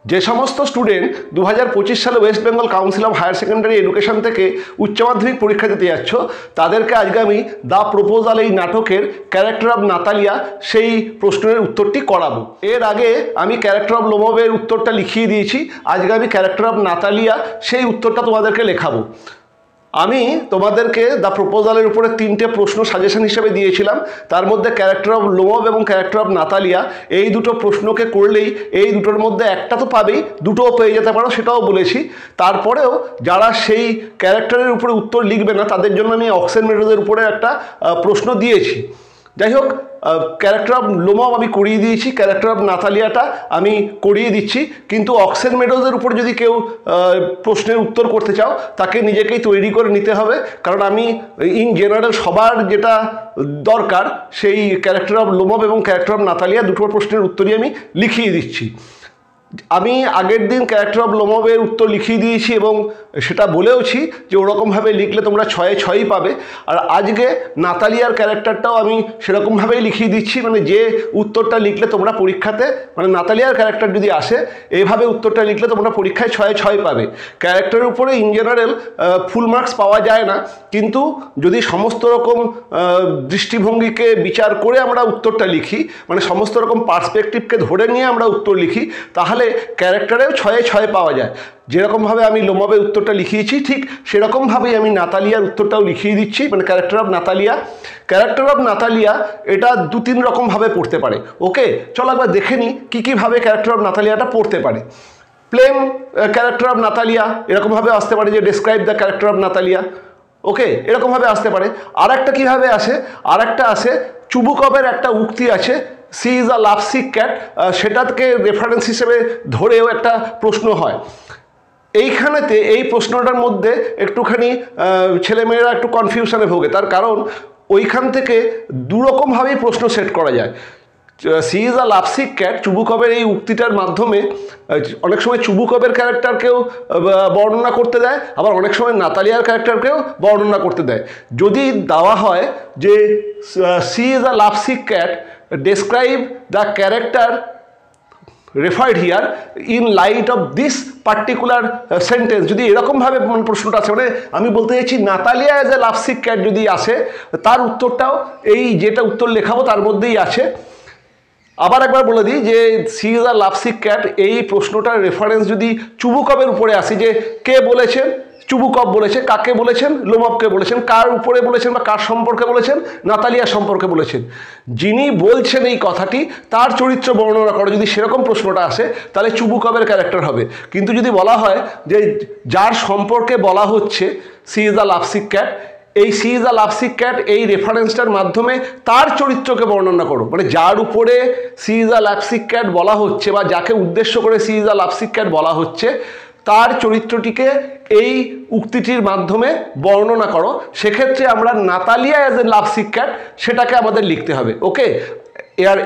যে সমস্ত স্টুডেন্ট 2025 সালে West Bengal council of higher secondary education থেকে উচ্চ মাধ্যমিক পরীক্ষা দিতে যাচ্ছ, তাদেরকে আজকে আমি দ্য প্রপোজাল এই নাটকের ক্যারেক্টার অফ নাতালিয়া সেই প্রশ্নের উত্তরটি করাবো। এর আগে আমি ক্যারেক্টার অফ লোমবের উত্তরটা লিখিয়ে দিয়েছি, আজকে আমি ক্যারেক্টার অফ নাতালিয়া সেই উত্তরটা তোমাদেরকে লেখাবো। আমি তোমাদেরকে দ্য প্রপোজালের উপরে 3টে প্রশ্ন সাজেশন হিসেবে দিয়েছিলাম, তার মধ্যে ক্যারেক্টার অফ লোমব এবং ক্যারেক্টার অফ নাতালিয়া এই দুটো প্রশ্নকে করলেই এই দুটোর মধ্যে একটা তো পাবেই, দুটোও পেয়ে যেতে পারো, সেটাও বলেছি। তারপরেও যারা সেই ক্যারেক্টারের উপরে উত্তর লিখবে না তাদের জন্য আমি অক্সেন মেডোজের উপরে একটা প্রশ্ন দিয়েছি। যাই হোক, ক্যারেক্টার অফ লোমব আমি করিয়ে দিয়েছি, ক্যারেক্টার অফ নাতালিয়াটা আমি করিয়ে দিচ্ছি, কিন্তু অক্সেন মেডোজের উপর যদি কেউ প্রশ্নের উত্তর করতে চাও তাকে নিজেকেই তৈরি করে নিতে হবে, কারণ আমি ইন জেনারেল সবার যেটা দরকার সেই ক্যারেক্টার অফ লোমব এবং ক্যারেক্টার অফ নাতালিয়া দুটো প্রশ্নের উত্তরই আমি লিখিয়ে দিচ্ছি। আমি আগের দিন ক্যারেক্টার অফ লোমবের উত্তর লিখিয়ে দিয়েছি এবং সেটা বলেওছি যে ওরকমভাবে লিখলে তোমরা 6-এ 6ই পাবে। আর আজকে নাতালিয়ার ক্যারেক্টারটাও আমি সেরকমভাবেই লিখিয়ে দিচ্ছি, মানে যে উত্তরটা লিখলে তোমরা পরীক্ষাতে, মানে নাতালিয়ার ক্যারেক্টার যদি আসে এইভাবে উত্তরটা লিখলে তোমরা পরীক্ষায় 6-এ 6 পাবে। ক্যারেক্টারের উপরে ইন জেনারেল ফুল মার্কস পাওয়া যায় না, কিন্তু যদি সমস্ত রকম দৃষ্টিভঙ্গিকে বিচার করে আমরা উত্তরটা লিখি, মানে সমস্ত রকম পার্সপেক্টিভকে ধরে নিয়ে আমরা উত্তর লিখি, তাহলে ক্যারেক্টারেও 6-এ 6 পাওয়া যায়। যেরকমভাবে আমি লোমবের উত্তরটা লিখিয়েছি ঠিক সেরকমভাবেই আমি নাতালিয়ার উত্তরটাও লিখিয়ে দিচ্ছি, মানে character of Natalia. Character of Natalia এটা 2-3 রকমভাবে পড়তে পারে। ওকে, চলো একবার দেখে নিই কী কীভাবে ক্যারেক্টার অফ নাতালিয়াটা পড়তে পারে। প্লেন ক্যারেক্টার অফ নাতালিয়া এরকমভাবে আসতে পারে যে describe the character of Natalia. Okay, এরকমভাবে আসতে পারে। আর একটা কীভাবে আসে, আর একটা আসে চুবুকবের একটা উক্তি আছে, C is a lovesick cat, সেটাকে রেফারেন্স হিসেবে ধরেও একটা প্রশ্ন হয়। এইখানেতে এই প্রশ্নটার মধ্যে একটুখানি ছেলেমেয়েরা একটু কনফিউশনে ভোগে, তার কারণ ওইখান থেকে দুরকমভাবেই প্রশ্ন সেট করা যায়। C is a lovesick cat চুবুকবের এই উক্তিটার মাধ্যমে অনেক সময় চুবুকবের ক্যারেক্টারকেও বর্ণনা করতে দেয়, আবার অনেক সময় নাতালিয়ার ক্যারেক্টারকেও বর্ণনা করতে দেয়। যদি দেওয়া হয় যে she is a lovesick cat describe the character referred here in light of this particular sentence, যদি এরকমভাবে প্রশ্নটা আছে, মানে আমি বলতে চাইছি Natalia as a lovesick cat যদি আসে তার উত্তরটাও এই যেটা উত্তর লেখাবো তার মধ্যেই আছে। আবার একবার বলে দিই যে she is a lovesick cat এই প্রশ্নটার রেফারেন্স যদি চুবুকবের উপরে আসে, যে কে বলেছেন, চুবুকব বলেছে, কাকে বলেছেন, লোমবকে বলেছেন, কার উপরে বলেছেন বা কার সম্পর্কে বলেছেন, নাতালিয়া সম্পর্কে বলেছেন, যিনি বলছেন এই কথাটি তার চরিত্র বর্ণনা করো, যদি সেরকম প্রশ্নটা আসে তাহলে চুবুকবের ক্যারেক্টার হবে। কিন্তু যদি বলা হয় যে যার সম্পর্কে বলা হচ্ছে C is a lovesick cat, এই C is a lovesick cat এই রেফারেন্সটার মাধ্যমে তার চরিত্রকে বর্ণনা করো, মানে যার উপরে C is a lovesick cat বলা হচ্ছে বা যাকে উদ্দেশ্য করে C is a lovesick cat বলা হচ্ছে তার চরিত্রটিকে এই উক্তিটির মাধ্যমে বর্ণনা করো। সেক্ষেত্রে আমরা Natalia as a lovesick cat সেটাকে আমাদের লিখতে হবে। ওকে,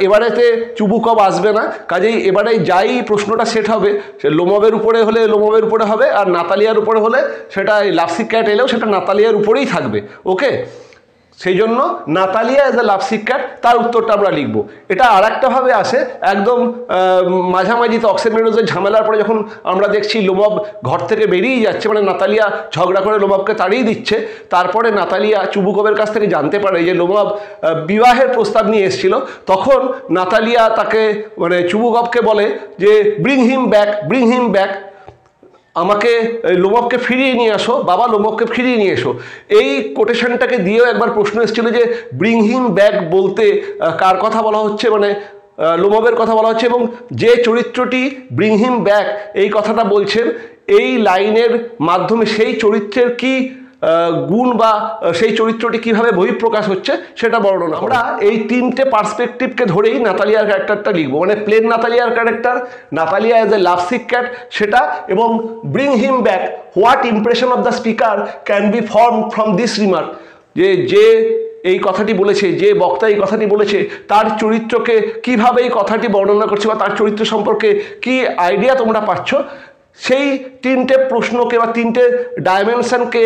এবারেতে চুবুকব আসবে না, কাজেই এবারে যাই প্রশ্নটা সেট হবে সে লোমবের উপরে হলে লোমবের উপরে হবে, আর নাতালিয়ার উপরে হলে সেটা লাভসিক ক্যাট এলেও সেটা নাতালিয়ার উপরেই থাকবে। ওকে, সেই জন্য Natalia as a lovesick cat তার উত্তরটা আমরা লিখব। এটা আর একটাভাবে আসে একদম মাঝামাঝিতে অক্সেন মেডোজের ঝামেলার পরে যখন আমরা দেখছি লোমব ঘর থেকে বেরিয়ে যাচ্ছে, মানে নাতালিয়া ঝগড়া করে লোমবকে তাড়িয়ে দিচ্ছে, তারপরে নাতালিয়া চুবুকবের কাছ থেকে জানতে পারে যে লোমব বিবাহের প্রস্তাব নিয়ে এসেছিল, তখন নাতালিয়া তাকে মানে চুবুকবকে বলে যে bring him back, bring him back, আমাকে লোমবকে ফিরিয়ে নিয়ে আসো, বাবা লোমবকে ফিরিয়ে নিয়ে এসো। এই কোটেশনটাকে দিয়েও একবার প্রশ্ন এসেছিল যে ব্রিং হিম ব্যাক বলতে কার কথা বলা হচ্ছে, মানে লোমবের কথা বলা হচ্ছে, এবং যে চরিত্রটি ব্রিং হিম ব্যাক এই কথাটা বলছেন এই লাইনের মাধ্যমে সেই চরিত্রের কি গুণ বা সেই চরিত্রটি কীভাবে বহিঃপ্রকাশ হচ্ছে সেটা বর্ণনা। আমরা এই 3টে পার্সপেক্টিভকে ধরেই নাতালিয়ার ক্যারেক্টারটা লিখবো, মানে প্লেন নাতালিয়ার character, Natalia as a lovesick cat সেটা, এবং bring him back what impression of the speaker can be form from this remark, যে এই কথাটি বলেছে, যে বক্তা এই কথাটি বলেছে তার চরিত্রকে কিভাবে এই কথাটি বর্ণনা করছে বা তার চরিত্র সম্পর্কে কি আইডিয়া তোমরা পাচ্ছ, সেই তিনটে প্রশ্নকে বা তিনটে ডাইমেনশনকে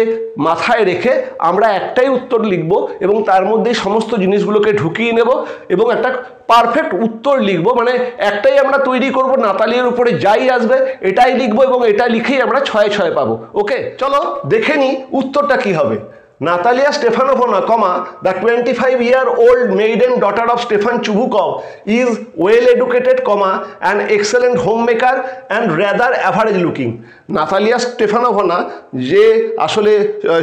মাথায় রেখে আমরা একটাই উত্তর লিখব এবং তার মধ্যেই সমস্ত জিনিসগুলোকে ঢুকিয়ে নেব এবং একটা পারফেক্ট উত্তর লিখব। মানে একটাই আমরা তৈরি করব, নাতালিয়ার উপরে যাই আসবে এটাই লিখব এবং এটা লিখেই আমরা 6/6 পাবো। ওকে, চলো দেখে নিই উত্তরটা কি হবে। Natalia Stefanovna, the 25-year-old maiden daughter of Stefan Chubukov, is well-educated, an excellent homemaker and rather average-looking. Natalia Stefanovna, যে আসলে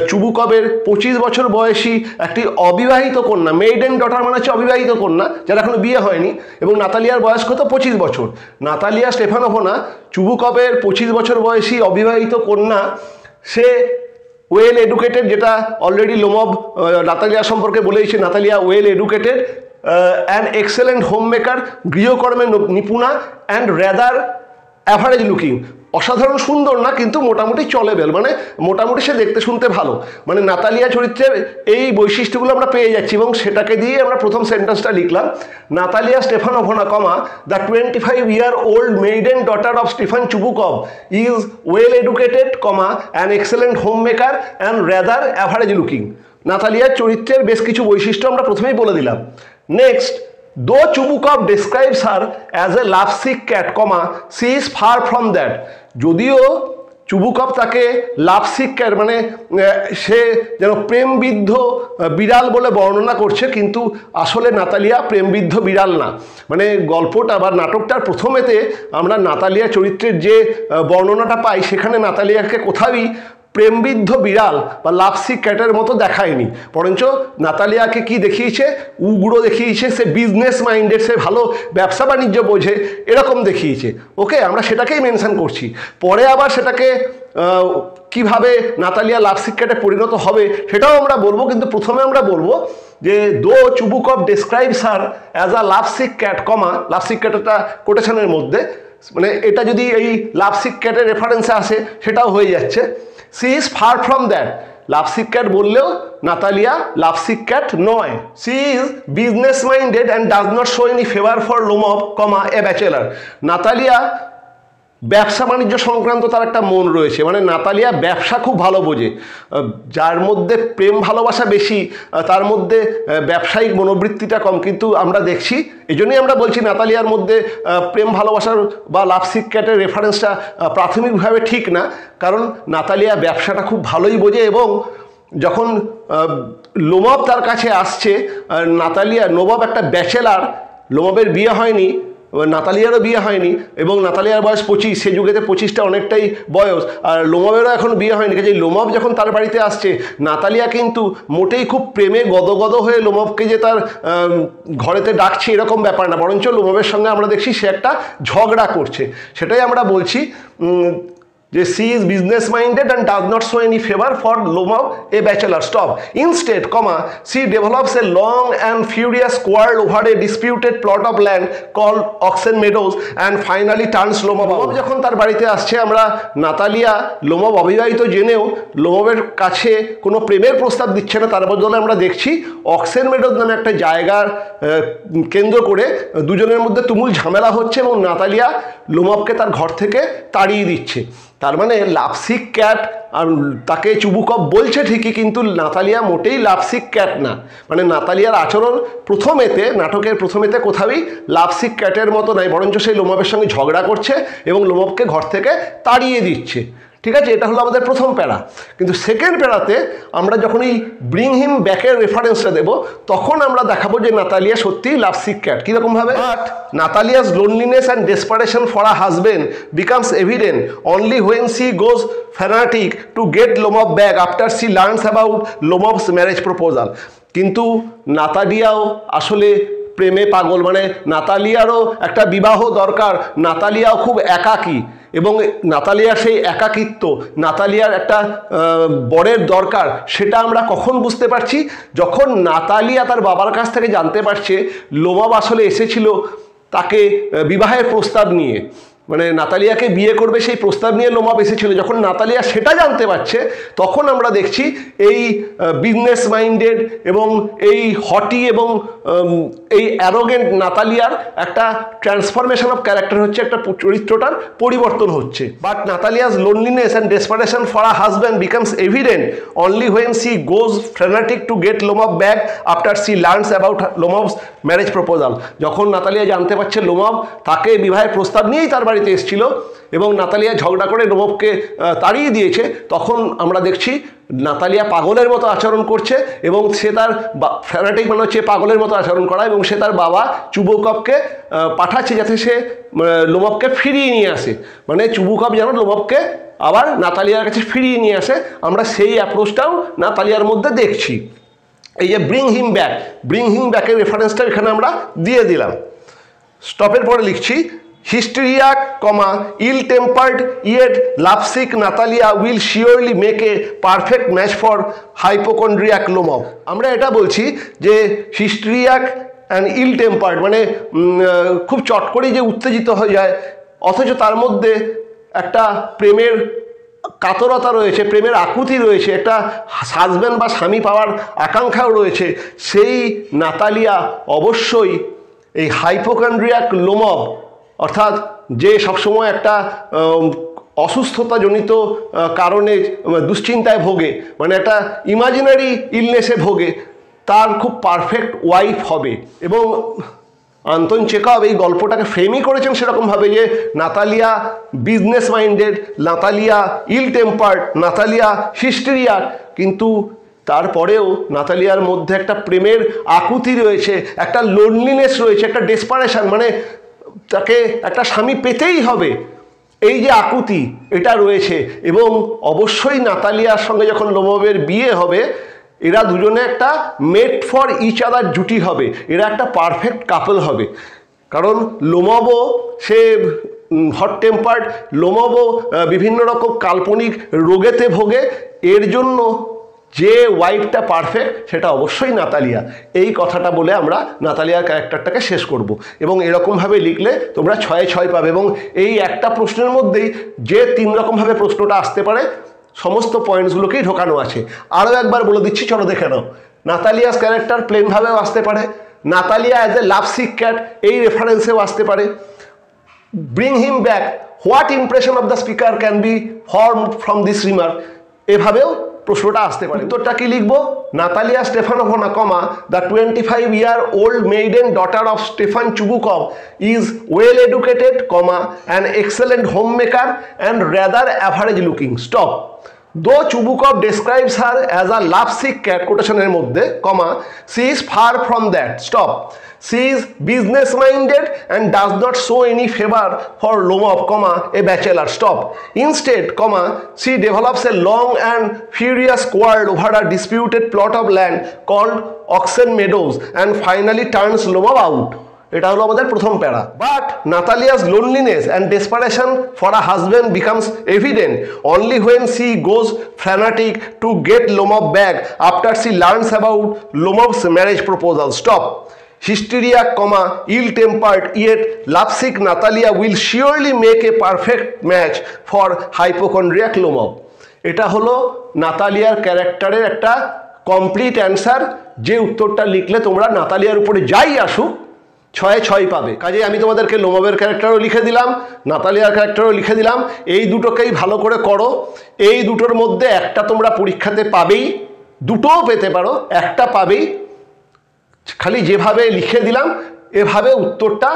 চুবুকভের 25 বছর বয়সী একটি অবিবাহিত কন্যা, মেইডেন ডটার মানে হচ্ছে অবিবাহিত কন্যা যার এখনো বিয়ে হয়নি, এবং নাতালিয়ার বয়স কত? 25 বছর। নাতালিয়া স্টেফানোভনা চুবুকভের 25 বছর বয়সী অবিবাহিত কন্যা, সে ওয়েল এডুকেটেড, যেটা অলরেডি লোমভ নাতালিয়া সম্পর্কে বলেইছে। Natalia well educated and excellent homemaker, গৃহকর্মে নিপুণা, অ্যান্ড রেদার অ্যাভারেজ লুকিং, অসাধারণ সুন্দর না কিন্তু মোটামুটি চলেবেল, মানে মোটামুটি সে দেখতে শুনতে ভালো। মানে নাতালিয়া চরিত্রের এই বৈশিষ্ট্যগুলো আমরা পেয়ে যাচ্ছি এবং সেটাকে দিয়ে আমরা প্রথম সেন্টেন্সটা লিখলাম। Natalia Stefanovna, the 25-year-old maiden daughter of Stefan Chubukov is well educated, an excellent homemaker and rather average looking. নাতালিয়ার চরিত্রের বেশ কিছু বৈশিষ্ট্য আমরা প্রথমেই বলে দিলাম। Next, though Chubukov describes her as a lovesick cat, she is far from that. যদিও Chubukov তাকে লাভসিক ক্যাট মানে সে যেন প্রেমবিদ্ধ বিড়াল বলে বর্ণনা করছে, কিন্তু আসলে নাতালিয়া প্রেমবিদ্ধ বিড়াল না। মানে গল্পটা বা নাটকটার প্রথমেতে আমরা নাতালিয়া চরিত্রের যে বর্ণনাটা পাই সেখানে নাতালিয়াকে কোথাওই প্রেমবিদ্ধ বিড়াল বা লাভসিক ক্যাটের মতো দেখায়নি, বরঞ্চ নাতালিয়াকে কি দেখিয়েছে? উগ্র দেখিয়েছে, সে বিজনেস মাইন্ডেড, সে ভালো ব্যবসা বাণিজ্য বোঝে, এরকম দেখিয়েছে। ওকে, আমরা সেটাকেই মেনশন করছি। পরে আবার সেটাকে কিভাবে নাতালিয়া লাভসিক ক্যাটে পরিণত হবে সেটাও আমরা বলবো, কিন্তু প্রথমে আমরা বলবো যে though Chubukov describes her as a lovesick cat, lovesick ক্যাটটা কোটেশনের মধ্যে, মানে এটা যদি এই লাভসিক ক্যাটের রেফারেন্সে আসে সেটাও হয়ে যাচ্ছে। She is far from that. Lovesick cat বললেও নাতালিয়া লাভসিক ক্যাট নয়। She is business minded and does not show any favor for Lomov, a bachelor. Natalia ব্যবসা বাণিজ্য সংক্রান্ত তার একটা মন রয়েছে, মানে নাতালিয়া ব্যবসা খুব ভালো বোঝে। যার মধ্যে প্রেম ভালোবাসা বেশি তার মধ্যে ব্যবসায়িক মনোবৃত্তিটা কম, কিন্তু আমরা দেখছি, এই জন্যই আমরা বলছি নাতালিয়ার মধ্যে প্রেম ভালোবাসার বা লাভসিক ক্যাটের রেফারেন্সটা প্রাথমিকভাবে ঠিক না, কারণ নাতালিয়া ব্যবসাটা খুব ভালোই বোঝে। এবং যখন লোমভ তার কাছে আসছে, নাতালিয়া, লোমভ একটা ব্যাচেলার, লোমভের বিয়ে হয়নি, নাতালিয়ারও বিয়ে হয়নি এবং নাতালিয়ার বয়স 25, সে যুগেতে 25টা অনেকটাই বয়স, আর লোমভেরও এখন বিয়ে হয়নি। কাজে লোমভ যখন তার বাড়িতে আসছে, নাতালিয়া কিন্তু মোটেই খুব প্রেমে গদগদ হয়ে লোমভকে যে তার ঘরেতে ডাকছে এরকম ব্যাপার না, বরঞ্চ লোমভের সঙ্গে আমরা দেখছি সে একটা ঝগড়া করছে। সেটাই আমরা বলছি যে she is business minded and does not show any favor for Lomov, a bachelor. Stop. Instead, she develops a long and furious quarrel over a disputed plot of land called Oxen Meadows and finally turns Lomov out. যখন তার বাড়িতে আসছে, আমরা Natalia Lomov অবিবাহিত জেনেও লোমভের কাছে কোনো প্রেমের প্রস্তাব দিচ্ছে না, তার বদলে আমরা দেখছি অক্সেন মেডোজ নামে একটা জায়গার কেন্দ্র করে দুজনের মধ্যে তুমুল ঝামেলা হচ্ছে এবং নাতালিয়া লোমভকে তার ঘর থেকে তাড়িয়ে দিচ্ছে। তার মানে লাভসিক ক্যাট, আর তাকে চুবুকভ বলছে ঠিকই, কিন্তু নাতালিয়া মোটেই লাভসিক ক্যাট না। মানে নাতালিয়ার আচরণ প্রথমেতে, নাটকের প্রথমেতে কোথাওই লাভসিক ক্যাটের মতো নাই, বরঞ্চ সেই লোমভের সঙ্গে ঝগড়া করছে এবং লোমভকে ঘর থেকে তাড়িয়ে দিচ্ছে। ঠিক আছে, এটা হলো আমাদের প্রথম প্যারা। কিন্তু সেকেন্ড প্যারাতে আমরা যখন এই ব্রিং হিম ব্যাকের রেফারেন্সটা দেবো, তখন আমরা দেখাবো যে নাতালিয়া সত্যিই লাভসিক ক্যাট। কীরকমভাবে? But Natalia's loneliness and desperation for a husband becomes evident only when she goes fanatic to get Lomov back after she learns about Lomov's marriage proposal. কিন্তু নাতালিয়াও আসলে প্রেমে পাগল, মানে নাতালিয়ারও একটা বিবাহ দরকার, নাতালিয়াও খুব একাকী এবং নাতালিয়ার সেই একাকিত্ব, নাতালিয়ার একটা বরের দরকার, সেটা আমরা কখন বুঝতে পারছি? যখন নাতালিয়া তার বাবার কাছ থেকে জানতে পারছে লোমভ আসলে এসেছিল তাকে বিবাহের প্রস্তাব নিয়ে। মানে নাতালিয়াকে বিয়ে করবে সেই প্রস্তাব নিয়ে লোমব এসেছিল। যখন নাতালিয়া সেটা জানতে পারছে তখন আমরা দেখছি এই বিজনেস মাইন্ডেড এবং এই হটি এবং এই অ্যারোগেন্ট নাতালিয়ার একটা ট্রান্সফরমেশন অফ ক্যারেক্টার হচ্ছে, একটা চরিত্রটার পরিবর্তন হচ্ছে। But Natalia's loneliness and desperation for a husband becomes evident only when she goes frantic to get Lomov back after she learns about Lomov's marriage proposal. যখন নাতালিয়া জানতে পারছে লোমব তাকে বিবাহের প্রস্তাব নিয়েই তার বাড়িতে এসেছিল এবং নাতালিয়া ঝগড়া করে লোমবকে তাড়িয়ে দিয়েছে, তখন আমরা দেখছি নাতালিয়া পাগলের মতো আচরণ করছে এবং সে তার ফ্যানাটিক মানে হচ্ছে পাগলের মতো আচরণ করা, এবং সে তার বাবা চুবুকভকে পাঠাচ্ছে যাতে সে লোমবকে ফিরিয়ে নিয়ে আসে, মানে চুবুকভ যেন লোমবকে আবার নাতালিয়ার কাছে ফিরিয়ে নিয়ে আসে। আমরা সেই অ্যাপ্রোচটাও নাতালিয়ার মধ্যে দেখছি। এই যে ব্রিং হিম ব্যাকের রেফারেন্সটা এখানে আমরা দিয়ে দিলাম। স্টপের পরে লিখছি hysteria, ill tempered yet lovesick Natalia will surely make a perfect match for hypochondriac Lomov. আমরা এটা বলছি যে হিস্টেরিয়াক অ্যান্ড ইল টেম্পার্ড মানে খুব চট করেই যে উত্তেজিত হয়ে যায়, অথচ তার মধ্যে একটা প্রেমের কাতরতা রয়েছে, প্রেমের আকুতি রয়েছে, একটা হাজব্যান্ড বা স্বামী পাওয়ার আকাঙ্ক্ষাও রয়েছে। সেই নাতালিয়া অবশ্যই এই হাইপোকন্ড্রিয়াক লোমব অর্থাৎ যে সবসময় একটা অসুস্থতাজনিত কারণে দুশ্চিন্তায় ভোগে, মানে একটা ইমাজিনারি ইলনেসে ভোগে, তার খুব পারফেক্ট ওয়াইফ হবে। এবং আন্তন চেকভ এই গল্পটাকে ফ্রেমই করেছেন সেরকমভাবে যে Natalia business minded, Natalia ill tempered, Natalia হিস্টেরিয়ার, কিন্তু তারপরেও নাতালিয়ার মধ্যে একটা প্রেমের আকুতি রয়েছে, একটা লোনলিনেস রয়েছে, একটা ডেসপারেশন, মানে তাকে একটা স্বামী পেতেই হবে, এই যে আকুতি এটা রয়েছে। এবং অবশ্যই নাতালিয়ার সঙ্গে যখন লোমবের বিয়ে হবে এরা দুজনে একটা মেড ফর ইচ আদার জুটি হবে, এরা একটা পারফেক্ট কাপল হবে। কারণ লোমবও সে হট টেম্পার্ড, লোমবও বিভিন্ন রকম কাল্পনিক রোগেতে ভোগে, এর জন্য যে ওয়াইফটা পারফেক্ট সেটা অবশ্যই নাতালিয়া। এই কথাটা বলে আমরা নাতালিয়ার ক্যারেক্টারটাকে শেষ করব এবং এরকমভাবে লিখলে তোমরা 6/6 পাবে। এবং এই একটা প্রশ্নের মধ্যেই যে 3 রকমভাবে প্রশ্নটা আসতে পারে সমস্ত পয়েন্টসগুলোকেই ঢোকানো আছে। আরও একবার বলে দিচ্ছি, চলো দেখে নাও। নাতালিয়াস ক্যারেক্টার প্লেনভাবেও আসতে পারে, Natalia as a love sick cat এই রেফারেন্সেও আসতে পারে। Bring him back, what impression of the speaker can be form from this remark, এভাবেও প্রশ্নটা আসতে পারে। উত্তরটা কি লিখবো? Natalia Stefanovna, the 25-year-old maiden daughter of Stefan Chubukov is well educated, an excellent homemaker and rather average looking. Stop. Though Chubukov describes her as a lovesick cat, quotationের মধ্যে, she is far from that. Stop. She is business minded and does not show any favor for Lomov, a bachelor. Stop. Instead, she develops a long and furious quarrel over a disputed plot of land called Oxen Meadows and finally turns Lomov out. এটা হলো আমাদের প্রথম para. But Natalia's loneliness and desperation for a husband becomes evident only when she goes fanatic to get Lomov back after she learns about Lomov's marriage proposal. Stop. Hysteria, ill tempered yet lovesick Natalia will surely make a perfect match for hypochondriac Lomov. এটা হলো নাতালিয়ার ক্যারেক্টারের একটা complete answer, যে উত্তরটা লিখলে তোমরা নাতালিয়ার উপরে যাই আসুক 6/6 পাবে। কাজে আমি তোমাদেরকে লোমবের ক্যারেক্টারও লিখে দিলাম, নাতালিয়ার ক্যারেক্টারও লিখে দিলাম। এই দুটোকেই ভালো করে করো। এই দুটোর মধ্যে একটা তোমরা পরীক্ষাতে পাবেই, দুটোও পেতে পারো, একটা পাবেই। খালি যেভাবে লিখে দিলাম এভাবে উত্তরটা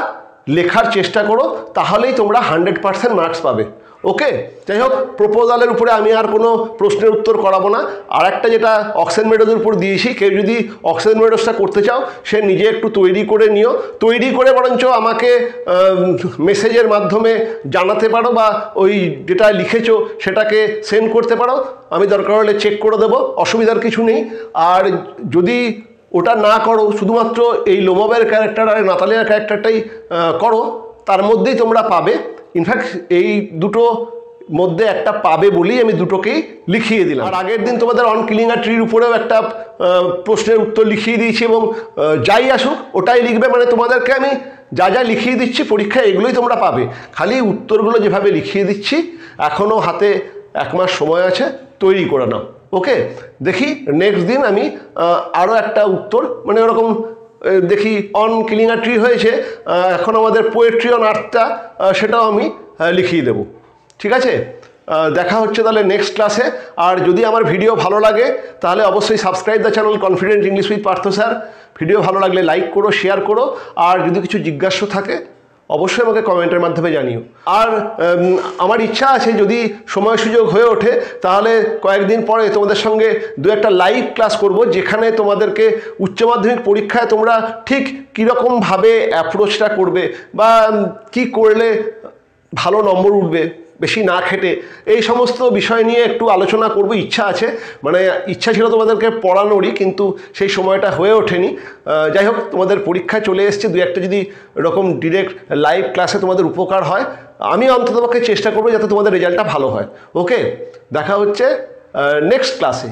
লেখার চেষ্টা করো, তাহলেই তোমরা 100% মার্কস পাবে। ওকে, যাই হোক, প্রপোজালের উপরে আমি আর কোনো প্রশ্নের উত্তর করাবো না। আর একটা যেটা অক্সেন মেডোজের উপর দিয়েছি, কেউ যদি অক্সেন মেডোজটা করতে চাও সে নিজে একটু তৈরি করে নিও, তৈরি করে বরঞ্চ আমাকে মেসেজের মাধ্যমে জানাতে পারো বা ওই যেটা লিখেছো সেটাকে সেন্ড করতে পারো, আমি দরকার হলে চেক করে দেবো, অসুবিধার কিছু নেই। আর যদি ওটা না করো, শুধুমাত্র এই লোমবের ক্যারেক্টার আর নাতালিয়ার ক্যারেক্টারটাই করো, তার মধ্যেই তোমরা পাবে। ইনফ্যাক্ট এই দুটো মধ্যে একটা পাবে বলেই আমি দুটোকেই লিখিয়ে দিলাম। আর আগের দিন তোমাদের অন কিলিং আ ট্রির উপরেও একটা প্রশ্নের উত্তর লিখিয়ে দিয়েছি এবং যাই আসুক ওটাই লিখবে, মানে তোমাদেরকে আমি যা যা লিখিয়ে দিচ্ছি পরীক্ষায় এগুলোই তোমরা পাবে, খালি উত্তরগুলো যেভাবে লিখিয়ে দিচ্ছি এখনও হাতে 1 মাস সময় আছে, তৈরি করে নাও। ওকে, দেখি নেক্সট দিন আমি আরও একটা উত্তর মানে ওরকম দেখি অন কিলিং আ ট্রি হয়েছে, এখন আমাদের পোয়েট্রি অন আর্থটা সেটাও আমি লিখিয়ে দেবো। ঠিক আছে, দেখা হচ্ছে তাহলে নেক্সট ক্লাসে। আর যদি আমার ভিডিও ভালো লাগে তাহলে অবশ্যই subscribe the channel confident English with Partha sir. Video ভালো লাগলে লাইক করো, শেয়ার করো, আর যদি কিছু জিজ্ঞাসা থাকে অবশ্যই আমাকে কমেন্টের মাধ্যমে জানিও। আর আমার ইচ্ছা আছে যদি সময় সুযোগ হয়ে ওঠে তাহলে কয়েকদিন পরে তোমাদের সঙ্গে 2-1টা লাইভ ক্লাস করব, যেখানে তোমাদেরকে উচ্চ মাধ্যমিক পরীক্ষায় তোমরা ঠিক কীরকমভাবে অ্যাপ্রোচটা করবে বা কি করলে ভালো নম্বর উঠবে বেশি না খেটে, এই সমস্ত বিষয় নিয়ে একটু আলোচনা করব ইচ্ছা আছে। মানে ইচ্ছা ছিল তোমাদেরকে পড়ানোরই, কিন্তু সেই সময়টা হয়ে ওঠেনি। যাই হোক, তোমাদের পরীক্ষায় চলে এসছে, 2-1টা যদি এরকম ডিরেক্ট লাইভ ক্লাসে তোমাদের উপকার হয়, আমি অন্ততপক্ষে চেষ্টা করবো যাতে তোমাদের রেজাল্টটা ভালো হয়। ওকে, দেখা হচ্ছে নেক্সট ক্লাসে।